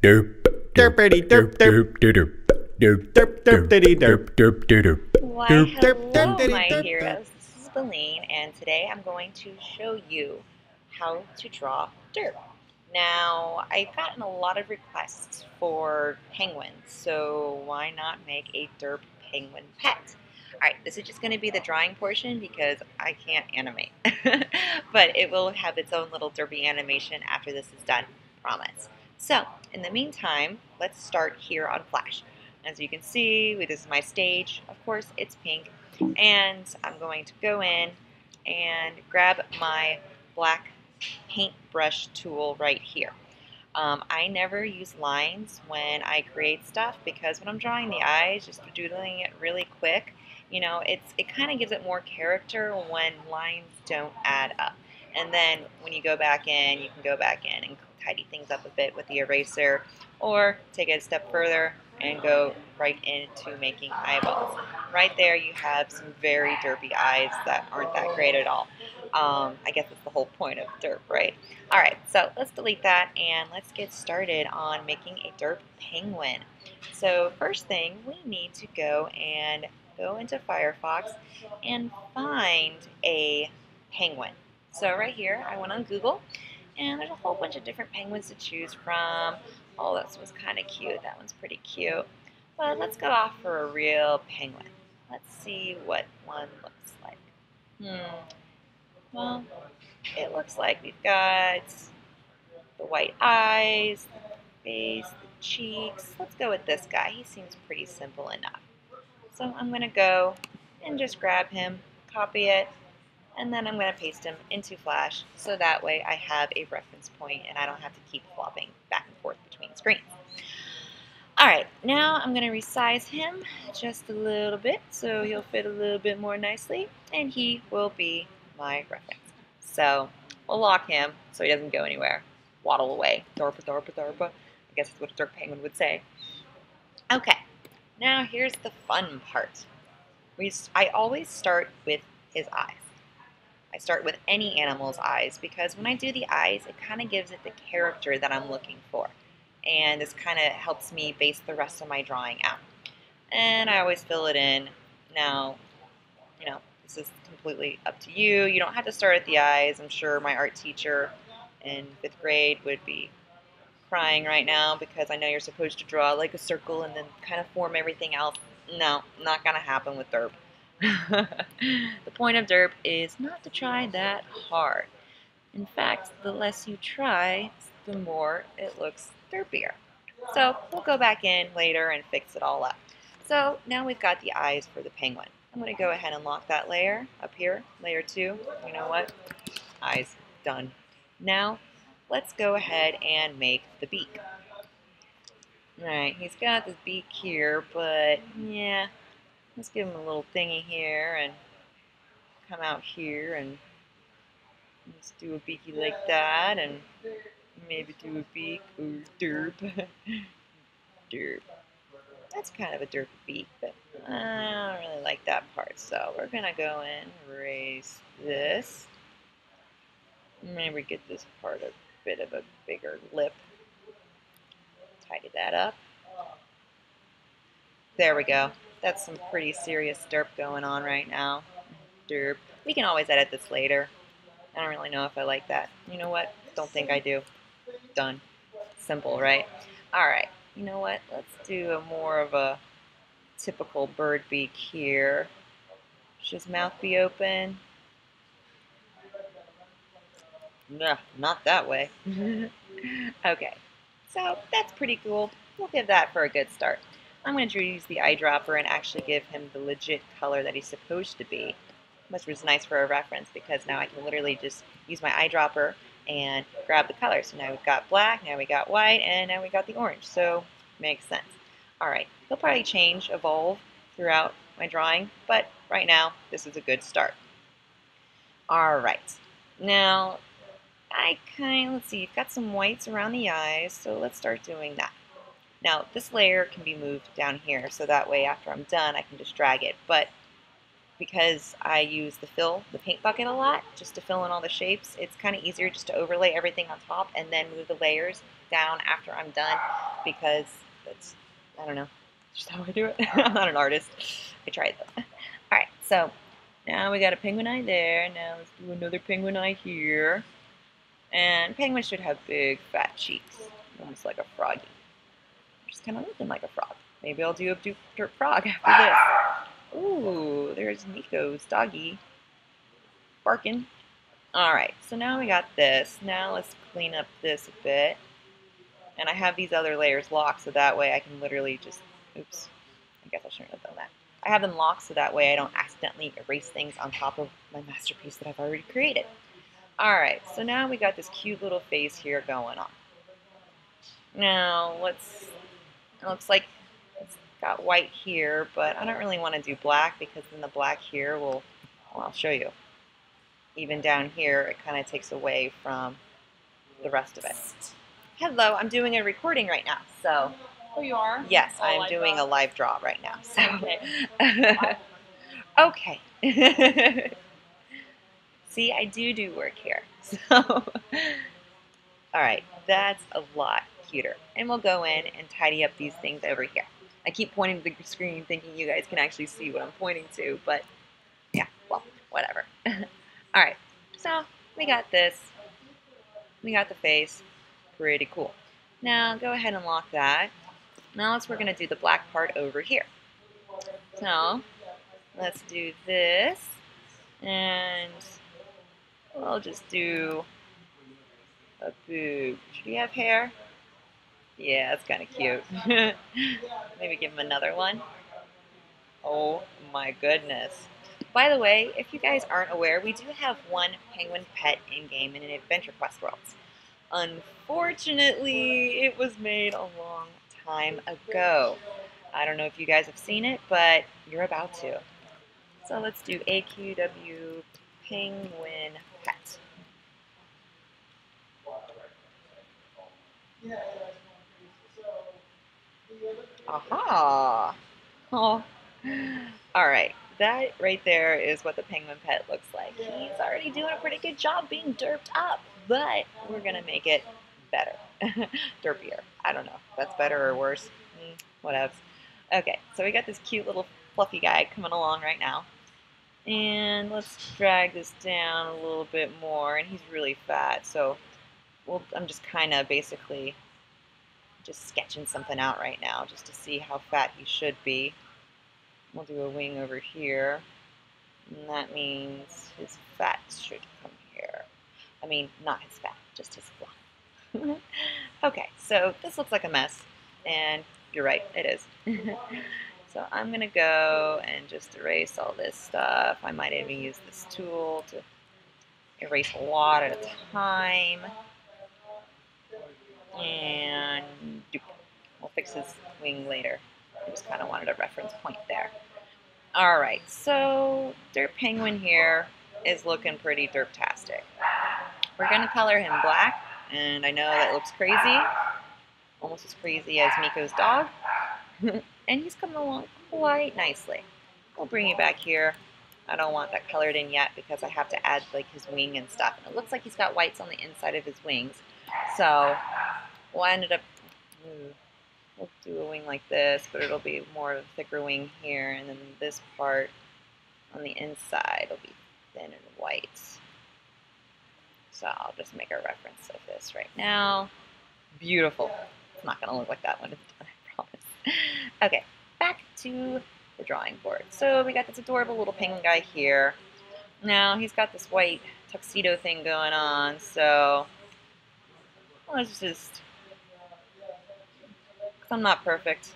Derp, derpity derp derp derp derp derp derpity derp derp derp. Why, Derp, hello, my derp. heroes. This is Beleen, and today I'm going to show you how to draw derp. Now, I've gotten a lot of requests for penguins, so why not make a derp penguin pet? Alright, this is just going to be the drawing portion because I can't animate. But it will have its own little derpy animation after this is done, promise. So, in the meantime, let's start here on Flash. As you can see, this is my stage. Of course, it's pink. And I'm going to go in and grab my black paintbrush tool right here. I never use lines when I create stuff because when I'm drawing the eyes, just doodling it really quick, it kind of gives it more character when lines don't add up. And then when you go back in, you can go back in and tidy things up a bit with the eraser, or take it a step further and go right into making eyeballs. Right there you have some very derpy eyes that aren't that great at all. I guess that's the whole point of derp, right? Alright, so let's delete that and let's get started on making a derp penguin. So first thing, we need to go into Firefox and find a penguin. So right here, I went on Google, and there's a whole bunch of different penguins to choose from. Oh, this was kind of cute. That one's pretty cute. But let's go off for a real penguin. Let's see what one looks like. Well, it looks like we've got the white eyes, the face, the cheeks. Let's go with this guy. He seems pretty simple enough. So I'm going to go and just grab him, copy it, and then I'm going to paste him into Flash so that way I have a reference point and I don't have to keep flopping back and forth between screens. Alright, now I'm going to resize him just a little bit so he'll fit a little bit more nicely, and he will be my reference. So we'll lock him so he doesn't go anywhere. Waddle away. Darpa, darpa, darpa. I guess that's what a derp penguin would say. Okay, now here's the fun part. I always start with his eyes. I start with any animal's eyes because when I do the eyes, it kind of gives it the character that I'm looking for. And this kind of helps me base the rest of my drawing out. And I always fill it in. Now, this is completely up to you. You don't have to start at the eyes. I'm sure my art teacher in 5th grade would be crying right now because I know you're supposed to draw like a circle and then kind of form everything else. No, not going to happen with derp. The point of derp is not to try that hard. In fact, the less you try, the more it looks derpier. So we'll go back in later and fix it all up. So now we've got the eyes for the penguin. I'm going to go ahead and lock that layer up here, layer 2. You know what? Eyes, done. Now let's go ahead and make the beak. Alright, he's got this beak here, but yeah, let's give him a little thingy here and come out here and let's do a beaky like that and maybe do a beak or derp. Derp. That's kind of a derp beak, but I don't really like that part. So we're going to go in, erase this. Maybe get this part a bit of a bigger lip. Tidy that up. There we go. That's some pretty serious derp going on right now. Derp. We can always edit this later. I don't really know if I like that. You know what? Don't think I do. Done. Simple, right? Alright. You know what? Let's do a more of a typical bird beak here. Should his mouth be open? Nah, not that way. Okay. So that's pretty cool. We'll give that for a good start. I'm going to use the eyedropper and actually give him the legit color that he's supposed to be, which was nice for a reference because now I can literally just use my eyedropper and grab the color. So now we've got black, now we got white, and now we got the orange. So makes sense. Alright, he'll probably change, evolve throughout my drawing, but right now this is a good start. Alright, now let's see, you've got some whites around the eyes, so let's start doing that. Now this layer can be moved down here, so that way after I'm done I can just drag it, but because I use the paint bucket a lot, just to fill in all the shapes, it's kind of easier just to overlay everything on top and then move the layers down after I'm done. because that's, I don't know, just how I do it. I'm not an artist. I tried though. Alright, so now we got a penguin eye there. Now let's do another penguin eye here. And penguins should have big fat cheeks, almost like a froggy. Just kind of looking like a frog. Maybe I'll do a dirt frog after this. Ooh, there's Nico's doggy barking. Alright, so now we got this. Now let's clean up this a bit. And I have these other layers locked so that way I can literally just, oops, I guess I shouldn't have done that. I have them locked so that way I don't accidentally erase things on top of my masterpiece that I've already created. Alright, so now we got this cute little face here going on. Now, it looks like it's got white here, but I don't really want to do black because then the black here will, well, I'll show you. Even down here, it kind of takes away from the rest of it. Hello, I'm doing a recording right now, so. Oh, you are? Yes, Oh, I'm doing a live draw right now. So. Okay. Okay. See, I do work here. So, all right, that's a lot cuter. And we'll go in and tidy up these things over here. I keep pointing to the screen thinking you guys can actually see what I'm pointing to, but yeah, well, whatever. All right, so we got this. We got the face. Pretty cool. Now go ahead and lock that. Now we're going to do the black part over here. So let's do this, and we'll just do a boob. Should he have hair? Yeah, that's kind of cute. Maybe give him another one. Oh my goodness. By the way, if you guys aren't aware, we do have one penguin pet in-game in AdventureQuest Worlds. Unfortunately, it was made a long time ago. I don't know if you guys have seen it, but you're about to. So let's do AQW penguin pet. Aha! Oh. Alright, that right there is what the penguin pet looks like. He's already doing a pretty good job being derped up, but we're going to make it better. Derpier. I don't know if that's better or worse. Whatevs. Okay, so we got this cute little fluffy guy coming along right now. And let's drag this down a little bit more. And he's really fat, so I'm just kind of basically just sketching something out right now just to see how fat he should be. We'll do a wing over here. And that means his fat should come here. I mean, not his fat, just his fluff. Okay, so this looks like a mess. And you're right, it is. So I'm going to go and just erase all this stuff. I might even use this tool to erase a lot at a time. And we'll fix his wing later. I just kind of wanted a reference point there. Alright, so Derp Penguin here is looking pretty derptastic. We're going to color him black, and I know that looks crazy. Almost as crazy as Miko's dog. And he's coming along quite nicely. We'll bring you back here. I don't want that colored in yet because I have to add like his wing and stuff. And it looks like he's got whites on the inside of his wings. So we'll we'll do a wing like this, but it'll be more of a thicker wing here. And then this part on the inside will be thin and white. So I'll just make a reference of this right now. Beautiful. It's not going to look like that when it's done, I promise. Okay, back to the drawing board. So we got this adorable little penguin guy here. Now he's got this white tuxedo thing going on, so let's just, because I'm not perfect,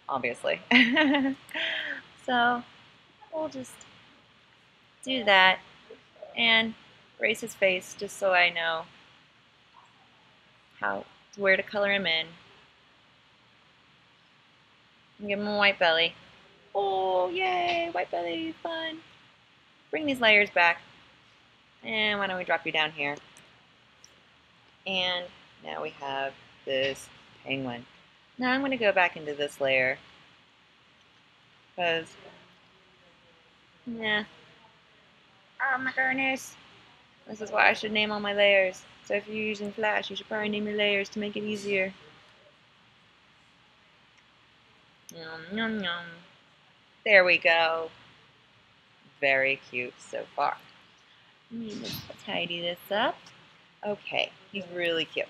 obviously. So we'll just do that and erase his face just so I know where to color him in. Give him a white belly. Oh, yay, white belly, fun. Bring these layers back. And why don't we drop you down here? And now we have this penguin. Now I'm going to go back into this layer. Because, oh my goodness. This is why I should name all my layers. So if you're using Flash, you should probably name your layers to make it easier. Yum, yum, yum. There we go. Very cute so far. Let me just tidy this up. Okay, he's really cute.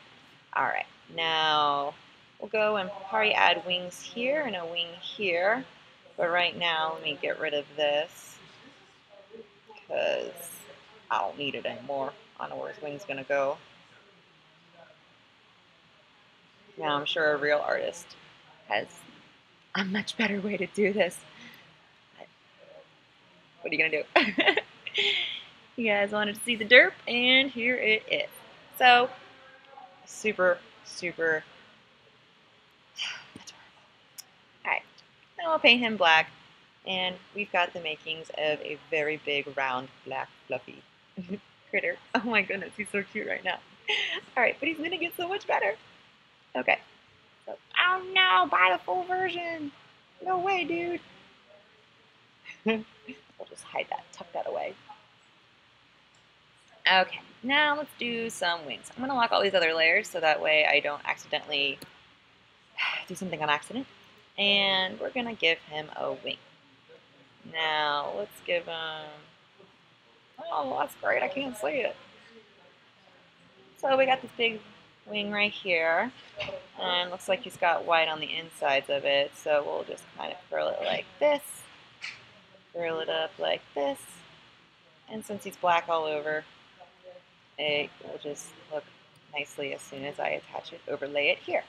Alright, now we'll go and probably add wings here and a wing here. But right now, let me get rid of this because I don't need it anymore. I don't know where his wing's gonna go. Now I'm sure a real artist has a much better way to do this. But what are you gonna do? You guys wanted to see the derp, and here it is. So, super, super adorable. Alright, now I'll paint him black, and we've got the makings of a very big, round, black, fluffy critter. Oh my goodness, he's so cute right now. Alright, but he's gonna get so much better. Okay. So, oh no, buy the full version. No way, dude. We'll just hide that, tuck that away. Okay, now let's do some wings. I'm gonna lock all these other layers so that way I don't accidentally do something on accident. And we're gonna give him a wing. Now, let's give him, oh, that's great, I can't see it. So we got this big wing right here, and looks like he's got white on the insides of it, so we'll just kind of curl it like this, curl it up like this, and since he's black all over, it will just look nicely as soon as I attach it, overlay it here.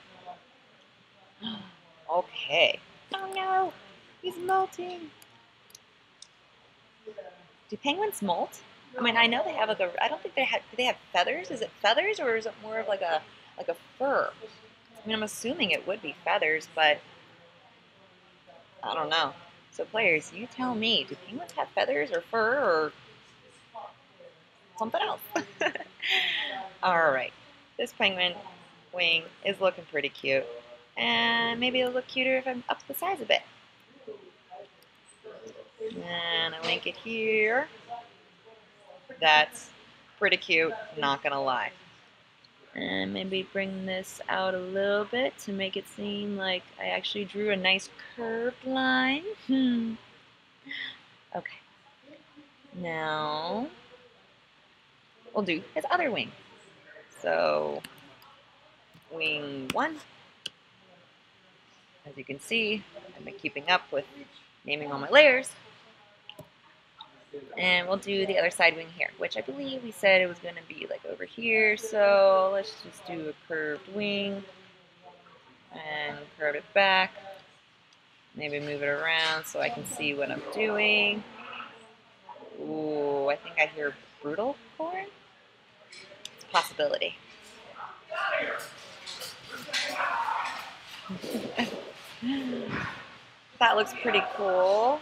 Okay. Oh no, he's molting. Do penguins molt? I mean, I know they have like a. I don't think they have. Do they have feathers? Is it feathers or is it more of like a fur? I mean, I'm assuming it would be feathers, but I don't know. So players, you tell me. Do penguins have feathers or fur or something else? All right. This penguin wing is looking pretty cute, and maybe it'll look cuter if I up the size a bit. And I link it here. That's pretty cute, not gonna lie. And maybe bring this out a little bit to make it seem like I actually drew a nice curved line. Okay. Now, we'll do his other wing. So, wing 1. As you can see, I've been keeping up with naming all my layers. And we'll do the other side wing here, which I believe we said it was going to be like over here. So let's just do a curved wing and curve it back. Maybe move it around so I can see what I'm doing. Ooh, I think I hear brutal corn. It's a possibility. That looks pretty cool.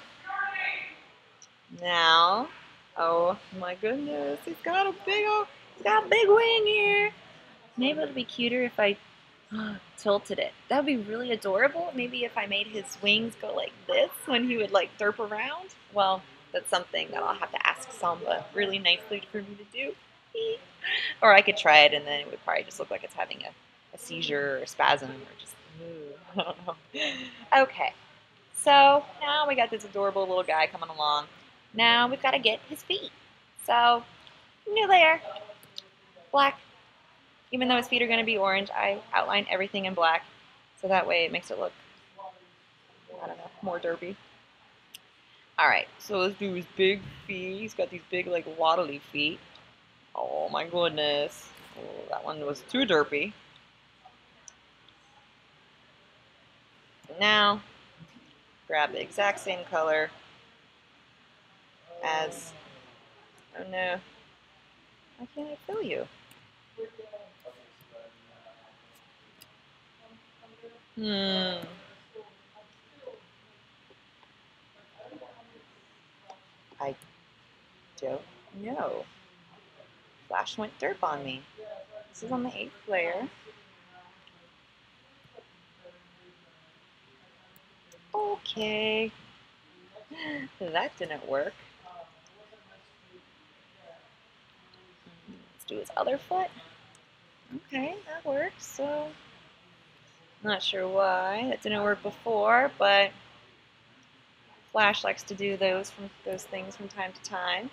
Now, oh my goodness, he's got a big wing here. Maybe it'll be cuter if I tilted it. That would be really adorable. Maybe if I made his wings go like this when he would like derp around. Well, that's something that I'll have to ask Samba really nicely for me to do. Or I could try it and then it would probably just look like it's having a seizure or a spasm or just, I don't know. Okay, so now we got this adorable little guy coming along. Now we've got to get his feet. So, new layer, black. Even though his feet are going to be orange, I outline everything in black. So that way it makes it look, I don't know, more derpy. Alright, so let's do his big feet. He's got these big, like, waddly feet. Oh my goodness. Oh, that one was too derpy. Now, grab the exact same color as, oh no, why can't I fill you? I don't know. Flash went derp on me. This is on the 8th layer. Okay. That didn't work. Let's do his other foot. Okay, that works. So Not sure why that didn't work before, but Flash likes to do those things from time to time.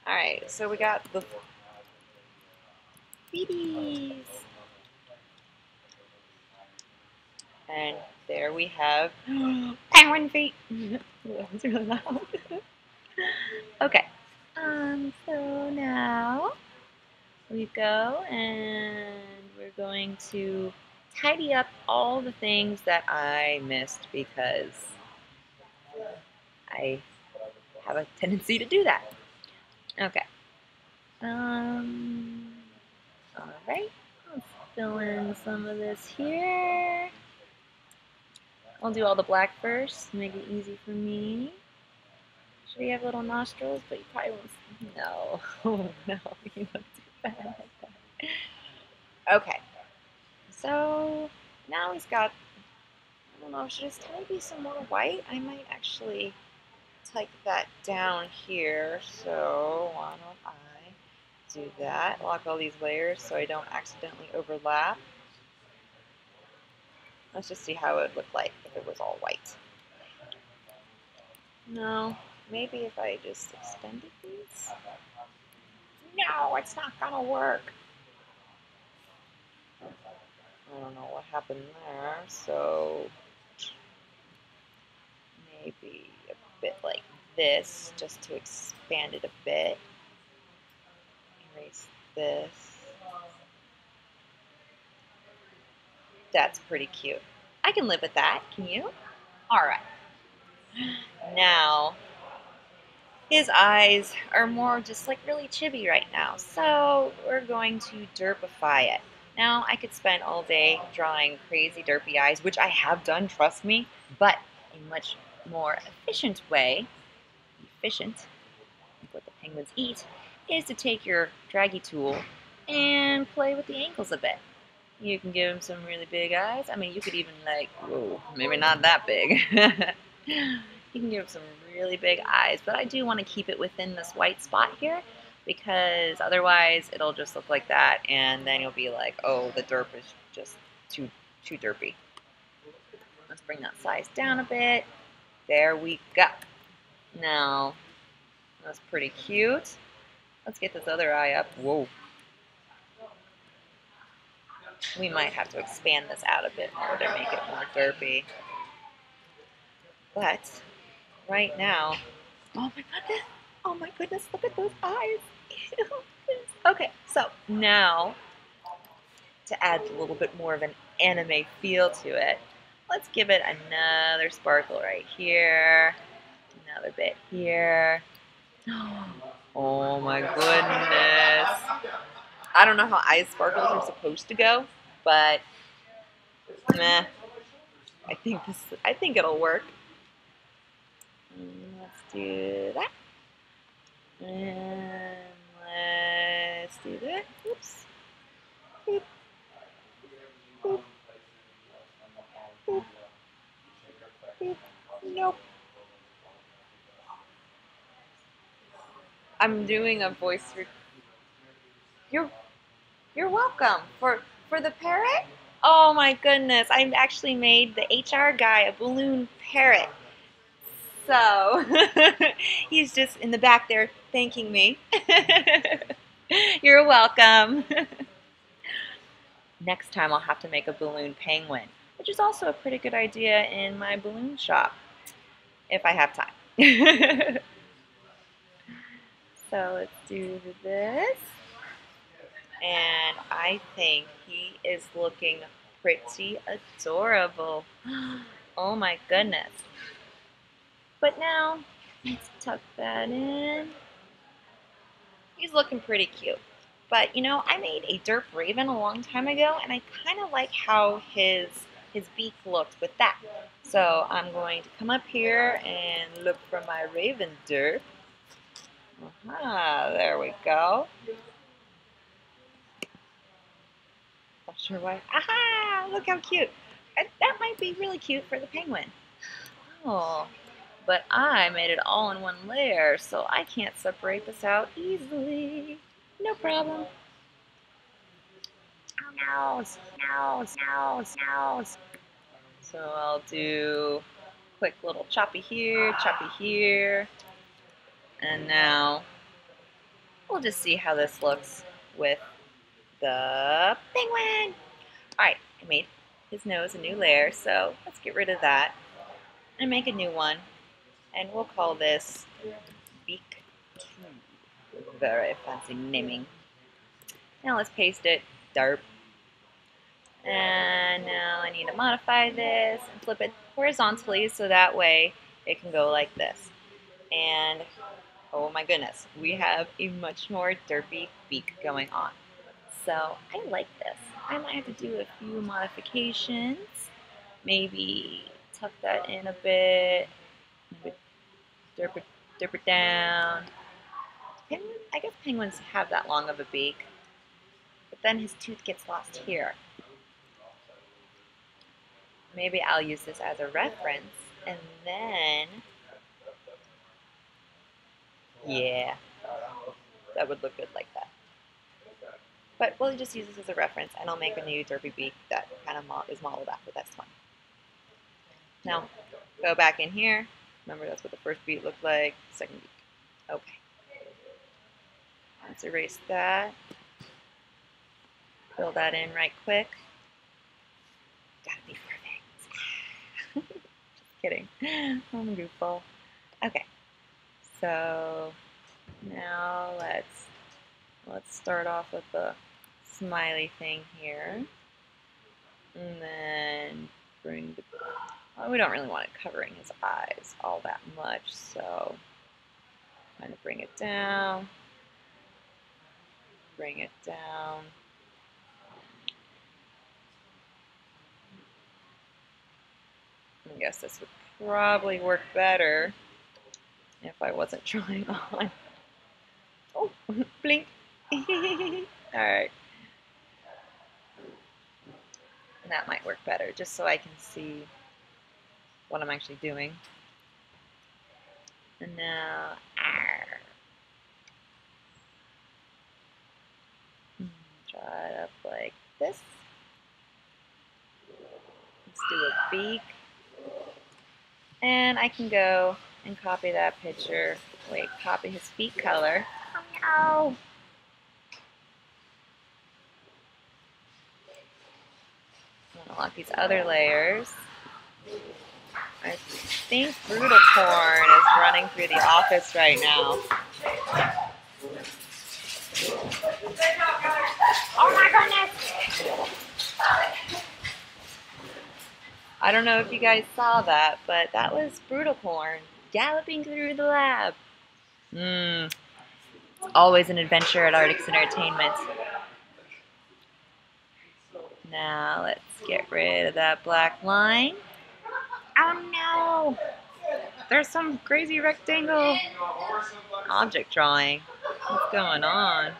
All right, so we got the babies, and there we have penguin feet. That was really loud. Okay, so now we go and we're going to tidy up all the things that I missed because I have a tendency to do that. Okay. Alright, let's fill in some of this here. I'll do all the black first, make it easy for me. Should he have little nostrils? But you probably won't. No. Oh no, you won't do that like that. Okay, so now he's got, I don't know, should his tie be some more white? I might actually type that down here, so why don't I do that? Lock all these layers so I don't accidentally overlap. Let's just see how it would look like if it was all white. No, maybe if I just extended these? No, it's not gonna work. I don't know what happened there, so maybe a bit like this, just to expand it a bit. Erase this. That's pretty cute. I can live with that, can you? Alright. Now, his eyes are more just like really chibi right now, so we're going to derpify it. Now, I could spend all day drawing crazy derpy eyes, which I have done, trust me, but a much more efficient way, like what the penguins eat, is to take your draggy tool and play with the ankles a bit. You can give him some really big eyes. I mean, you could even like, whoa, maybe not that big. You can give him some really big eyes, but I do want to keep it within this white spot here because otherwise it'll just look like that and then you'll be like, oh, the derp is just too derpy. Let's bring that size down a bit. There we go. Now, that's pretty cute. Let's get this other eye up. Whoa. We might have to expand this out a bit more to make it more derpy. But right now, oh my goodness, look at those eyes. Okay, so now to add a little bit more of an anime feel to it, let's give it another sparkle right here, another bit here. Oh my goodness. I don't know how eye sparkles are supposed to go, but meh. I think it'll work. Let's do that. And let's do that. Oops. Boop. Boop. Boop. Boop. Nope. I'm doing a voice. You're welcome for the parrot. Oh my goodness! I actually made the HR guy a balloon parrot. So he's just in the back there thanking me. You're welcome. Next time I'll have to make a balloon penguin, which is also a pretty good idea in my balloon shop, if I have time. So let's do this. And I think he is looking pretty adorable. Oh my goodness. But now, let's tuck that in. He's looking pretty cute. But, you know, I made a derp raven a long time ago, and I kind of like how his beak looked with that. So I'm going to come up here and look for my raven derp. Aha, there we go. Not sure why. Aha, look how cute. That might be really cute for the penguin. Oh. But I made it all in one layer, so I can't separate this out easily. No problem. Nose, nose, nose, nose. So I'll do quick little choppy here, and now we'll just see how this looks with the penguin. Alright, I made his nose a new layer, so let's get rid of that and make a new one. And we'll call this Beak 2. Very fancy naming. Now let's paste it, DERP. And now I need to modify this and flip it horizontally so that way it can go like this. And oh my goodness, we have a much more derpy beak going on. So I like this. I might have to do a few modifications. Maybe tuck that in a bit. Maybe derp it down. I guess penguins have that long of a beak. But then his tooth gets lost here. Maybe I'll use this as a reference, and then, yeah, that would look good like that. But we'll just use this as a reference, and I'll make a new derpy beak that kind of is modeled after. That's fine. Now, go back in here. Remember, that's what the first beak looked like, second beak. Okay. Let's erase that. Fill that in right quick. Gotta be perfect. Just kidding. I'm a goofball. Okay. So now let's start off with the smiley thing here, and then bring the. Well, we don't really want it covering his eyes all that much, so kind of bring it down. Bring it down. I guess this would probably work better if I wasn't trying on. Oh, blink. Alright. That might work better, just so I can see what I'm actually doing. And now, draw it up like this. Let's do a beak. And I can go and copy that picture. Wait, copy his feet color. Oh no! Unlock these other layers. I think Brutal Corn is running through the office right now. Oh my goodness! I don't know if you guys saw that, but that was Brutal Corn galloping through the lab. It's always an adventure at Arctic's Entertainment. Now let's get rid of that black line. Oh no! There's some crazy rectangle object drawing. What's going on?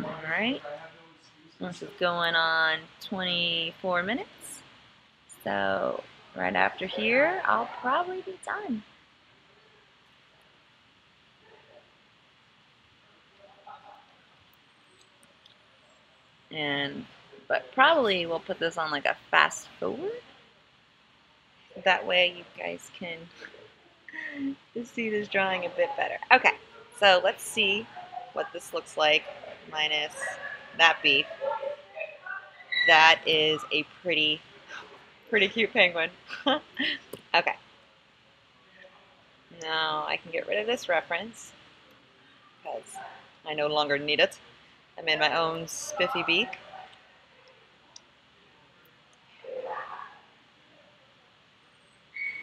Alright. This is going on 24 minutes. So right after here, I'll probably be done. But probably we'll put this on like a fast forward. That way you guys can just see this drawing a bit better. Okay, so let's see what this looks like minus that beak. That is a pretty cute penguin. Okay. Now I can get rid of this reference because I no longer need it. I made my own spiffy beak.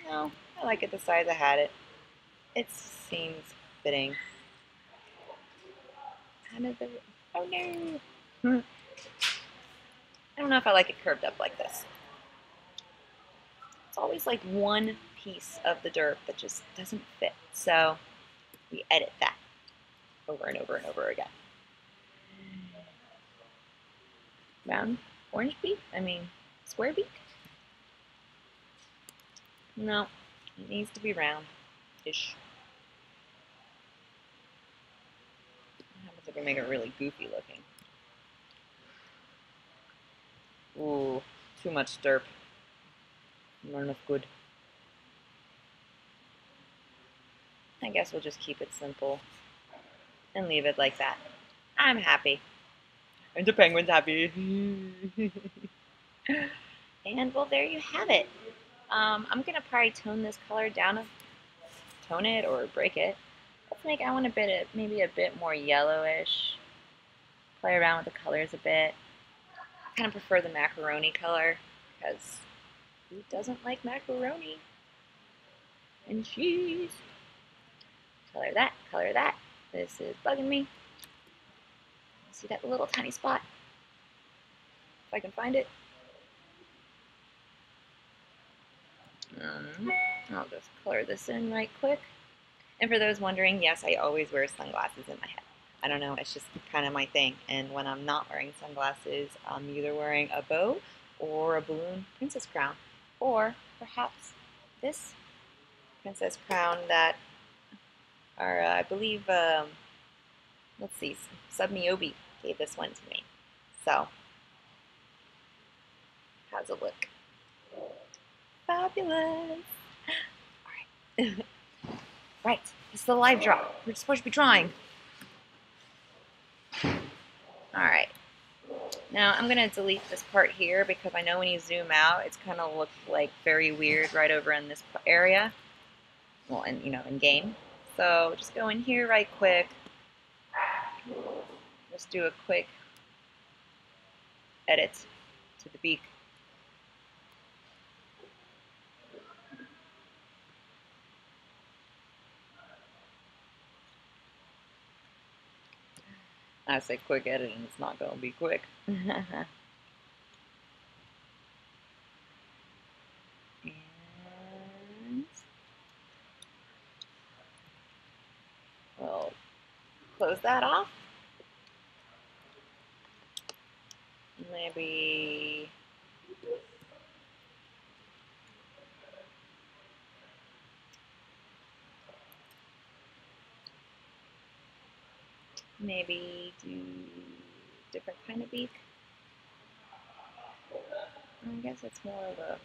No, I like it the size I had it. It seems fitting. Oh no! I don't know if I like it curved up like this. It's always like one piece of the derp that just doesn't fit. So we edit that over and over and over again. Round orange beak? Square beak? No, it needs to be round. Ish. What happens if we make it really goofy looking? Ooh, too much derp. Not enough good. I guess we'll just keep it simple and leave it like that. I'm happy. And the penguin's happy. And well, there you have it. I'm gonna probably tone this color down, tone it or break it. I want maybe a bit more yellowish. Play around with the colors a bit. I kind of prefer the macaroni color because who doesn't like macaroni and cheese? Color that, color that. This is bugging me. See that little tiny spot? If I can find it. I'll just color this in right quick. And for those wondering, yes, I always wear sunglasses in my head. I don't know, it's just kind of my thing. And when I'm not wearing sunglasses, I'm either wearing a bow or a balloon princess crown. Or perhaps this princess crown that I believe, let's see, Submiobi gave this one to me. So, how's it look? Fabulous! Alright. Right, it's the live draw. We're supposed to be drawing. Alright. Now I'm going to delete this part here because I know when you zoom out, it's kind of looks like very weird right over in this area. Well, in game. So just go in here right quick. Just do a quick edit to the beak. I say quick edit and it's not going to be quick. And we'll close that off. Maybe do different kind of beak. I guess it's more of a,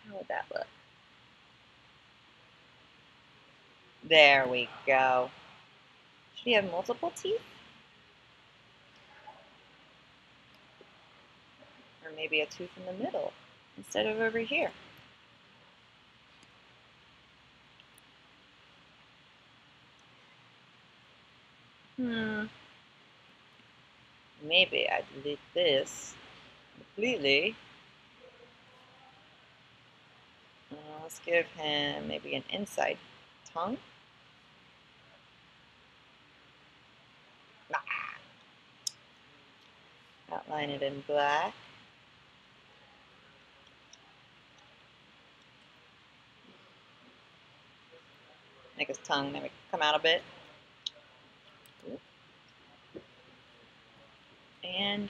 how would that look? There we go. Should he have multiple teeth? Or maybe a tooth in the middle instead of over here. Maybe I delete this completely. Let's give him maybe an inside tongue. Outline it in black. Make his tongue maybe come out a bit. And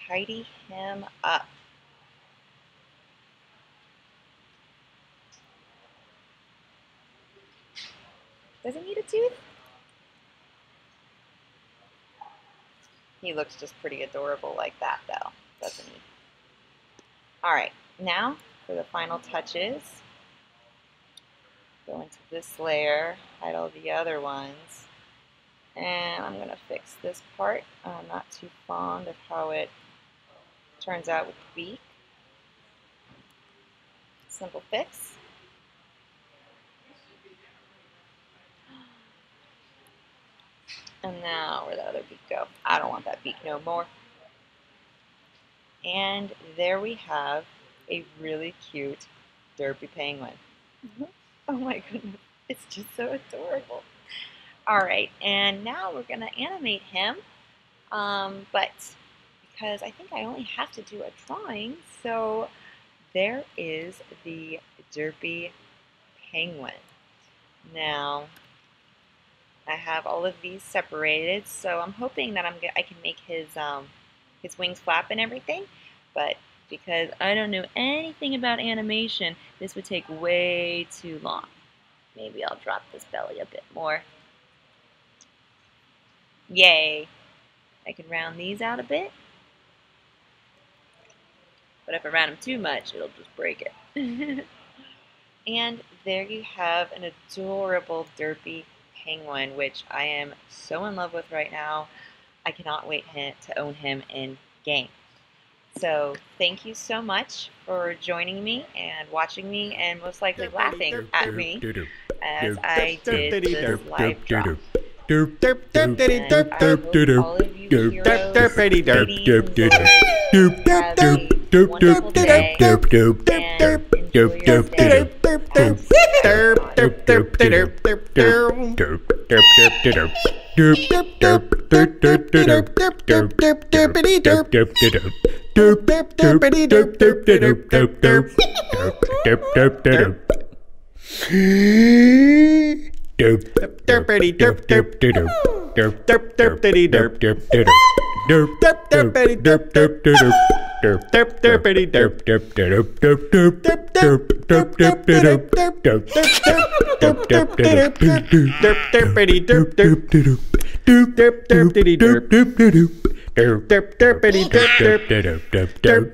tidy him up. Does he need a tooth? He looks just pretty adorable like that though, doesn't he? Alright, now for the final touches. Go into this layer, hide all the other ones. And I'm going to fix this part. I'm not too fond of how it turns out with the beak. Simple fix. And now, where'd the other beak go? I don't want that beak no more. And there we have a really cute derpy penguin. Oh my goodness, it's just so adorable. Alright, and now we're going to animate him, but because I think I only have to do a drawing, so there is the derpy penguin. Now, I have all of these separated, so I'm hoping that I can make his wings flap and everything, but because I don't know anything about animation. This would take way too long. Maybe I'll drop this belly a bit more. Yay! I can round these out a bit. But if I round them too much, it'll just break it. And there you have an adorable derpy penguin, which I am so in love with right now. I cannot wait to own him in game. So thank you so much for joining me and watching me and most likely laughing at me as I did this live drop. And I hope all of you heroes, ladies, have a wonderful day and enjoy your stay. Derp.